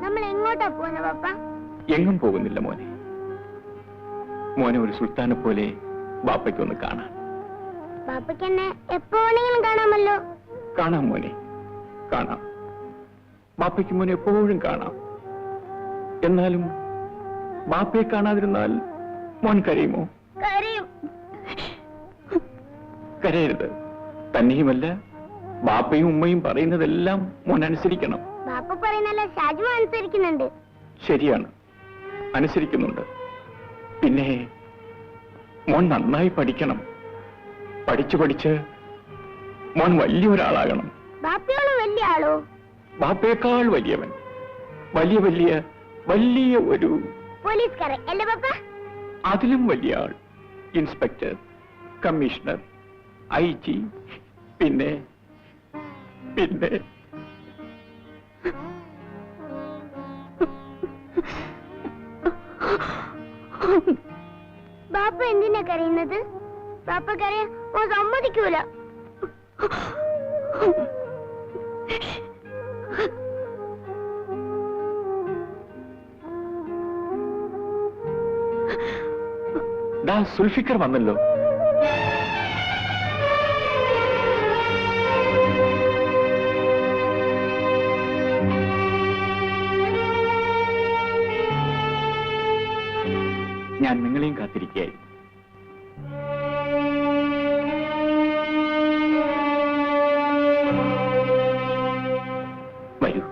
നമ്മൾ എങ്ങോട്ടാ പോകുന്നത് പാപ്പ? എങ്ങും പോകുന്നില്ല മോനെ. മോനെ ഒരു സുൽത്താനെ പോലെ ബാപ്പയ്ക്കൊന്ന് കാണാൻ. ബാപ്പയ്ക്ക് എന്നെ എപ്പോ വേണമെങ്കിലും കാണാമല്ലോ. കാണാം മോനെ, കാണാം. ബാപ്പയ്ക്ക് മോനെ എപ്പോഴും കാണാം. എന്നാലും ബാപ്പയെ കാണാതിരുന്നാൽ മോൻ കരയുമോ? കരയും. കരയരുത്. തന്നെയുമല്ല, ബാപ്പയും ഉമ്മയും പറയുന്നതെല്ലാം മോൻ അനുസരിക്കണം. ബാപ്പ പറയുന്നല്ല ഷാജു അനുസരിക്കുന്നുണ്ട്. ശരിയാണ്, അനുസരിക്കുന്നുണ്ട്. പിന്നെ മോൻ നന്നായി പഠിക്കണം. പഠിച്ച് മോൻ വലിയൊരാളാകണം. ബാപ്പയോളം വലിയ ആളോ? ബാപ്പയേക്കാൾ വലിയവൻ. വലിയ ഒരു പോലീസുകാരൻ അല്ലേ പാപ്പ? അതിലും വലിയ ആൾ. ഇൻസ്പെക്ടർ, കമ്മീഷണർ, IG, പിന്നെ ബാപ്പ എന്തിനാ കരയുന്നത്? ബാപ്പ കരയാൻ സമ്മതിക്കൂല. സുൽഫിക്കർ വന്നല്ലോ. ഞാൻ നിങ്ങളെയും കാത്തിരിക്കുകയായി. വരൂ.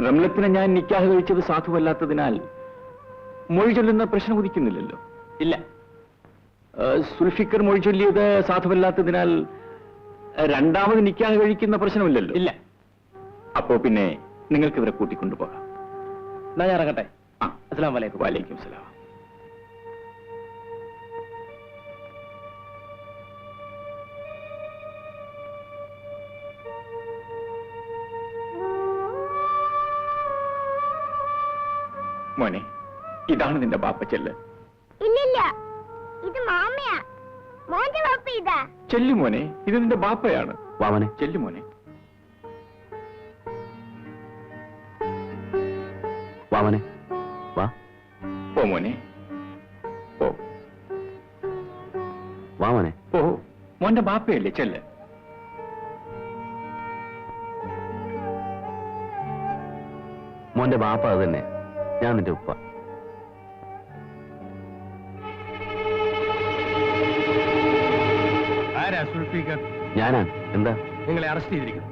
റംലത്തിനെ ഞാൻ നിക്കാഹ് കഴിച്ചത് സാധുവല്ലാത്തതിനാൽ മൊഴി ചൊല്ലുന്ന പ്രശ്നം ഉദിക്കുന്നില്ലല്ലോ. ഇല്ല. സുൽഫിക്കർ മൊഴി ചൊല്ലിയത് സാധുവല്ലാത്തതിനാൽ രണ്ടാമത് നിക്കാഹ് കഴിക്കുന്ന പ്രശ്നമില്ലല്ലോ. ഇല്ല. അപ്പോ പിന്നെ നിങ്ങൾക്ക് ഇവരെ കൂട്ടിക്കൊണ്ടുപോകാം. ഞാൻ ഇറങ്ങട്ടെ. അസ്സലാമു അലൈക്കും. വലൈക്കും സലാം. മോനെ, ഇതാണ് നിന്റെ ബാപ്പ. ചെല്ല്. ഇല്ലില്ല, ഇത് മാമയാ. മോന്റെ ബാപ്പ ഇതാ. ചെല്ലു മോനെ, ഇത് നിന്റെ ബാപ്പയാണ്. വാമനെ, ചെല്ലു മോനെ. വാമനെ, വാ. പോ മോനെ, പോ. വാമനെ, പോ. മോന്റെ ബാപ്പയല്ലേ, ചെല്ല്. മോന്റെ ബാപ്പ അത് തന്നെ. ഞാൻ നിന്റെ ഉപ്പ. ആരാ സുൽഫിക്കർ? ഞാനാണ്. എന്താ? നിങ്ങളെ അറസ്റ്റ് ചെയ്തിരിക്കുന്നു.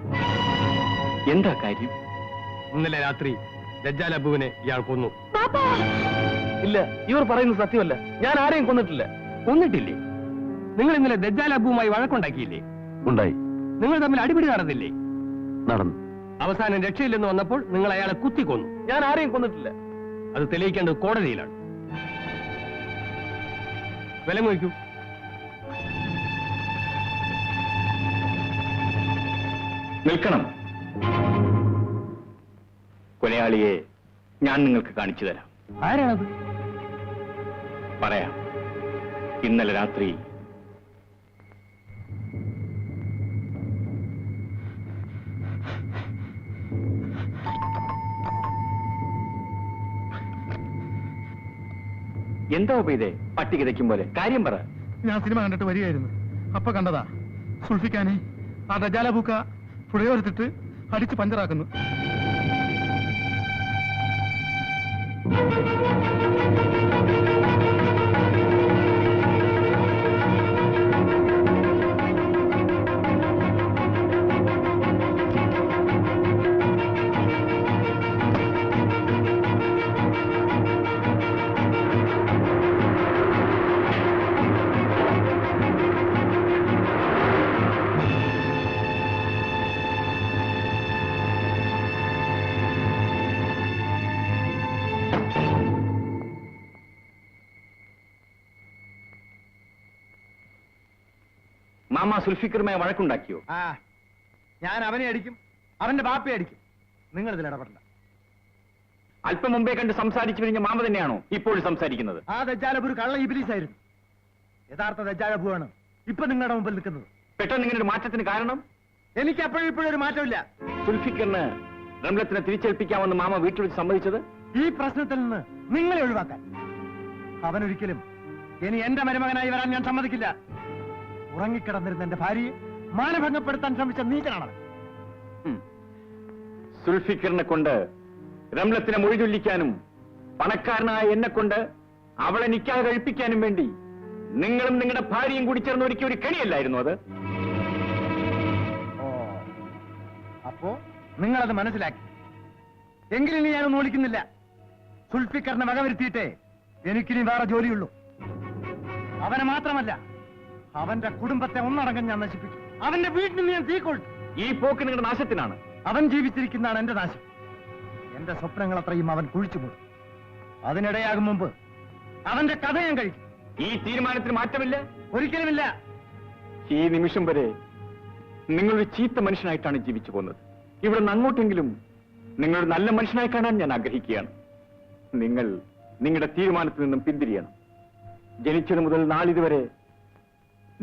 എന്താ കാര്യം? ഇന്നലെ രാത്രി ദജ്ജാൽ അബുവിനെ ഇയാൾ കൊന്നു. ഇല്ല, ഇവർ പറയുന്നത് സത്യമല്ല. ഞാൻ ആരെയും കൊന്നിട്ടില്ല. കൊന്നിട്ടില്ലേ? നിങ്ങൾ ഇന്നലെ ദജ്ജാൽ അബുവുമായി വഴക്കുണ്ടാക്കിയില്ലേ? ഉണ്ടായി. നിങ്ങൾ തമ്മിൽ അടിപിടി നടന്നില്ലേ? നടന്നു. അവസാനം രക്ഷയില്ലെന്ന് വന്നപ്പോൾ നിങ്ങൾ അയാളെ കുത്തിക്കൊന്നു. ഞാൻ ആരെയും കൊന്നിട്ടില്ല. അത് തെളിയിക്കേണ്ടത് കോടതിയിലാണ്. വിലങ്ങ് വയ്ക്കൂ. നിൽക്കണം. കൊലയാളിയെ ഞാൻ നിങ്ങൾക്ക് കാണിച്ചു തരാം. ആരാണത്? പറയാം. ഇന്നലെ രാത്രി എന്താ ഉപയോഗേ പട്ടി കിതയ്ക്കും പോലെ? കാര്യം പറ. ഞാൻ സിനിമ കണ്ടിട്ട് വരികയായിരുന്നു. അപ്പൊ കണ്ടതാ സുൽഫിക്കാനെ ആ ദജാല ബൂക്ക പുഴയോരത്തിട്ട് അടിച്ച് പഞ്ചറാക്കുന്നു. മാമ സുൽഫിക്കറുമായി വഴക്കുണ്ടാക്കിയോ? ഞാൻ അവനെ അടിക്കും, അവന്റെ ബാപ്പയെ അടിക്കും. നിങ്ങൾ ഇതിൽ ഇടപെടണ്ട. അല്പം മുമ്പേ കണ്ട് സംസാരിച്ചു കഴിഞ്ഞ മാമ തന്നെയാണോ ഇപ്പോഴും സംസാരിക്കുന്നത്? ആ ദജ്ജാൽ ഒരു കള്ള ഇബ്ലീസ് ആയിരുന്നു. യഥാർത്ഥ ദജ്ജാലഭുവാണ് ഇപ്പൊ നിങ്ങളുടെ മുമ്പിൽ നിൽക്കുന്നത്. പെട്ടെന്ന് ഇങ്ങനെ ഒരു മാറ്റത്തിന് കാരണം? എനിക്ക് അപ്പോഴും ഇപ്പോഴും ഒരു മാറ്റമില്ല. സുൽഫിക്കറിന് റംലത്തിനെ തിരിച്ചേൽപ്പിക്കാമെന്ന് മാമ വീട്ടിൽ വെച്ച് സമ്മതിച്ചത് ഈ പ്രശ്നത്തിൽ നിന്ന് നിങ്ങളെ ഒഴിവാക്കാൻ. അവനൊരിക്കലും ഇനി എന്റെ മരുമകനായി വരാൻ ഞാൻ സമ്മതിക്കില്ല. ഉറങ്ങിക്കിടന്നിരുന്ന എന്റെ ഭാര്യയെ മാനഭംഗപ്പെടുത്താൻ ശ്രമിച്ച നീചനാണ്. സുൽഫിക്കറിനെ കൊണ്ട് റംലത്തിനെ മൊഴി ചൊല്ലിക്കാനും പണക്കാരനായ എന്നെ കൊണ്ട് അവളെ നിക്കാഹ് കഴിപ്പിക്കാനും വേണ്ടി നിങ്ങളും നിങ്ങളുടെ ഭാര്യയും കൂടി ചേർന്ന് ഒരുക്കിയ ഒരു കെണിയല്ലായിരുന്നു അത്? അപ്പോ നിങ്ങളത് മനസ്സിലാക്കി. എങ്കിലും ഞാനൊന്നും വിളിക്കുന്നില്ല. സുൽഫിക്കറിനെ വകവരുത്തിയിട്ടേ എനിക്കിനി വേറെ ജോലിയുള്ളൂ. അവനെ മാത്രമല്ല, അവന്റെ കുടുംബത്തെ ഒന്നടങ്കം ഞാൻ നശിപ്പിക്കും. അവന്റെ വീട്ടിൽ നിന്ന് ഞാൻ തീക്കൊള്ളും. ഈ പോക്ക് നിങ്ങളുടെ നാശത്തിനാണ്. അവൻ ജീവിച്ചിരിക്കുന്നതാണ് എന്റെ നാശം. എന്റെ സ്വപ്നങ്ങൾ അത്രയും അവൻ കുഴിച്ചുപോയി. അതിനിടയാകും മുമ്പ് അവന്റെ കഥ ഞാൻ കഴിക്കും. ഈ തീരുമാനത്തിന് മാറ്റമില്ല? ഒരിക്കലുമില്ല. ഈ നിമിഷം വരെ നിങ്ങളൊരു ചീത്ത മനുഷ്യനായിട്ടാണ് ജീവിച്ചു പോകുന്നത്. ഇവിടെ നിന്ന് അങ്ങോട്ടെങ്കിലും നിങ്ങളൊരു നല്ല മനുഷ്യനായി കാണാൻ ഞാൻ ആഗ്രഹിക്കുകയാണ്. നിങ്ങൾ നിങ്ങളുടെ തീരുമാനത്തിൽ നിന്നും പിന്തിരിയണം. ജനിച്ചത് മുതൽ നാളിതുവരെ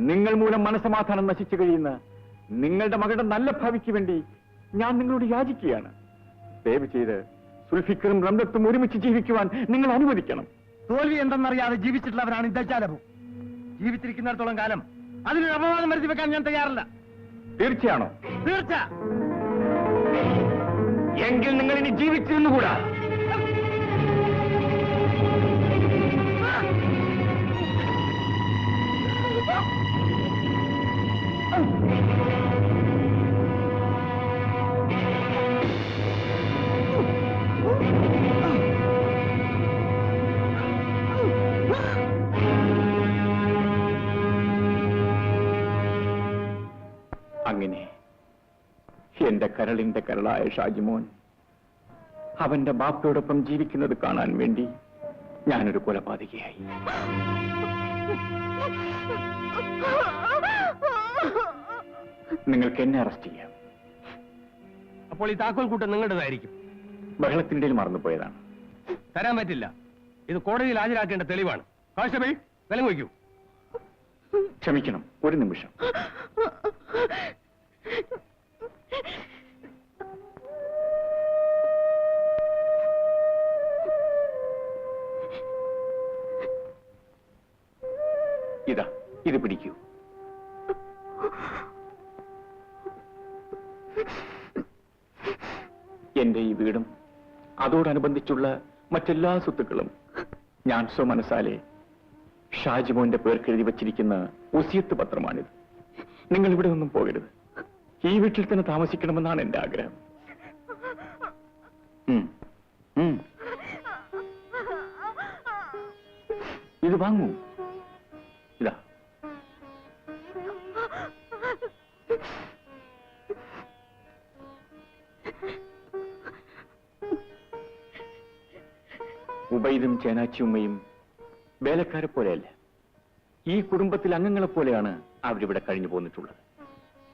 നിങ്ങൾ മൂലം മനസമാധാനം നശിച്ചു കഴിയുന്ന നിങ്ങളുടെ മകളുടെ നല്ല ഭാവിക്ക് വേണ്ടി ഞാൻ നിങ്ങളോട് യാചിക്കുകയാണ്. ദയവ് ചെയ്ത് സുൽഫിക്കറും റംലത്തും ഒരുമിച്ച് ജീവിക്കുവാൻ നിങ്ങൾ അനുവദിക്കണം. തോൽവി എന്തെന്നറിയാതെ ജീവിച്ചിട്ടുള്ളവരാണ് ഈ ദജ്ജാലഭു. ജീവിച്ചിരിക്കുന്നിടത്തോളം കാലം അതിനൊരു അപവാദം വരുത്തി വെക്കാൻ ഞാൻ തയ്യാറല്ല. തീർച്ചയാണോ? തീർച്ച. എങ്കിൽ നിങ്ങൾ ഇനി ജീവിച്ചിരുന്നുകൂടാ. അങ്ങനെ എന്റെ കരളിന്റെ കരളായ ഷാജിമോൻ അവന്റെ ബാപ്പയോടൊപ്പം ജീവിക്കുന്നത് കാണാൻ വേണ്ടി ഞാനൊരു കൊലപാതകയായി. നിങ്ങൾക്ക് എന്നെ അറസ്റ്റ് ചെയ്യാം. അപ്പോൾ ഈ താക്കോൽ കൂട്ടം നിങ്ങളുടേതായിരിക്കും. ബഹളത്തിനിടയിൽ മറന്നുപോയതാണ്. തരാൻ പറ്റില്ല. ഇത് കോടതിയിൽ ഹാജരാക്കേണ്ട തെളിവാണ്. കോൺസ്റ്റബിൾ, വിലങ്ങ് വയ്ക്കൂ. ക്ഷമിക്കണം, ഒരു നിമിഷം. ഇതാ, ഇത് പിടിക്കൂ. എന്റെ ഈ വീടും അതോടനുബന്ധിച്ചുള്ള മറ്റെല്ലാ സ്വത്തുക്കളും ഞാൻ സ്വമനസാലെ ഷാജിമോന്റെ പേർക്കെഴുതി വച്ചിരിക്കുന്ന വസിയത്ത് പത്രമാണിത്. നിങ്ങൾ ഇവിടെ ഒന്നും പോകരുത്. ഈ വീട്ടിൽ തന്നെ താമസിക്കണമെന്നാണ് എന്റെ ആഗ്രഹം. ഇത് വാങ്ങൂ. ഇതാ. ഉബൈദും ചേനാച്ചിയുമ്മയും വേലക്കാരെ പോലെയല്ല, ഈ കുടുംബത്തിലെ അംഗങ്ങളെ പോലെയാണ് അവരിവിടെ കഴിഞ്ഞു പോന്നിട്ടുള്ളത്.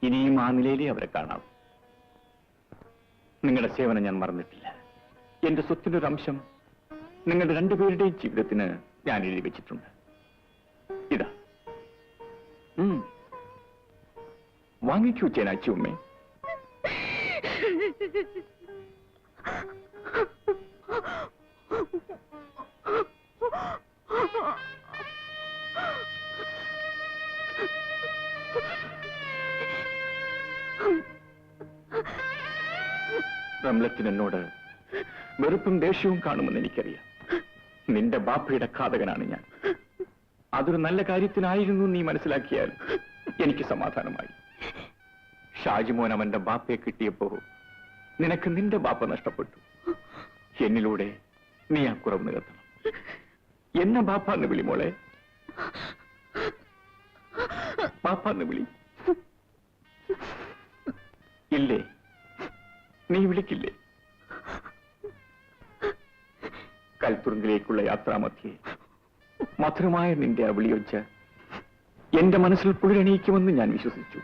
ഇനിയും ആ നിലയിലേ അവരെ കാണാം. നിങ്ങളുടെ സേവനം ഞാൻ മറന്നിട്ടില്ല. എന്റെ സ്വത്തിന്റെ ഒരു അംശം നിങ്ങളുടെ രണ്ടുപേരുടെയും ജീവിതത്തിന് ഞാൻ എഴുതി വെച്ചിട്ടുണ്ട്. ഇതാ, വാങ്ങിക്കൂ ചേനാച്ചിയുമ്മേ. റംലത്തിന് എന്നോട് വെറുപ്പും ദേഷ്യവും കാണുമെന്ന് എനിക്കറിയാം. നിന്റെ ബാപ്പയുടെ ഘാതകനാണ് ഞാൻ. അതൊരു നല്ല കാര്യത്തിനായിരുന്നു നീ മനസ്സിലാക്കിയാൽ എനിക്ക് സമാധാനമായി. ഷാജിമോൻ അവന്റെ ബാപ്പയെ കിട്ടിയപ്പോ നിനക്ക് നിന്റെ ബാപ്പ നഷ്ടപ്പെട്ടു. എന്നിലൂടെ നീ ആ കുറവ് നികത്തണം. എന്നെ ബാപ്പാന്ന് വിളി മോളെ, ബാപ്പാന്ന് വിളി. ഇല്ലേ, നീ വിളിക്കില്ലേ? കൽത്തുറുങ്കിലേക്കുള്ള യാത്രാമധ്യേ മധുരമായ നിന്റെ ആ വിളിയൊച്ച എന്റെ മനസ്സിൽ പുഴണിയിക്കുമെന്ന് ഞാൻ വിശ്വസിച്ചു.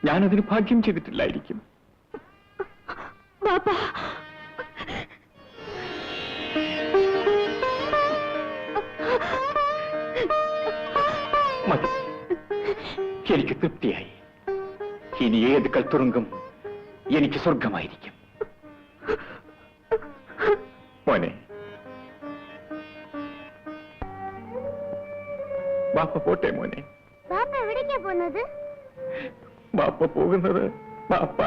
ഞാനതിന് ഭാഗ്യം ചെയ്തിട്ടില്ലായിരിക്കും. മതി, എനിക്ക് തൃപ്തിയായി. ഇനി ഏത് കൽത്തുറുങ്കം എനിക്ക് സ്വർഗമായിരിക്കും. മോനെ, ബാപ്പ പോട്ടെ മോനെ. ബാപ്പ എവിടേക്കാ പോകുന്നത്? ബാപ്പ പോകുന്നത് ബാപ്പ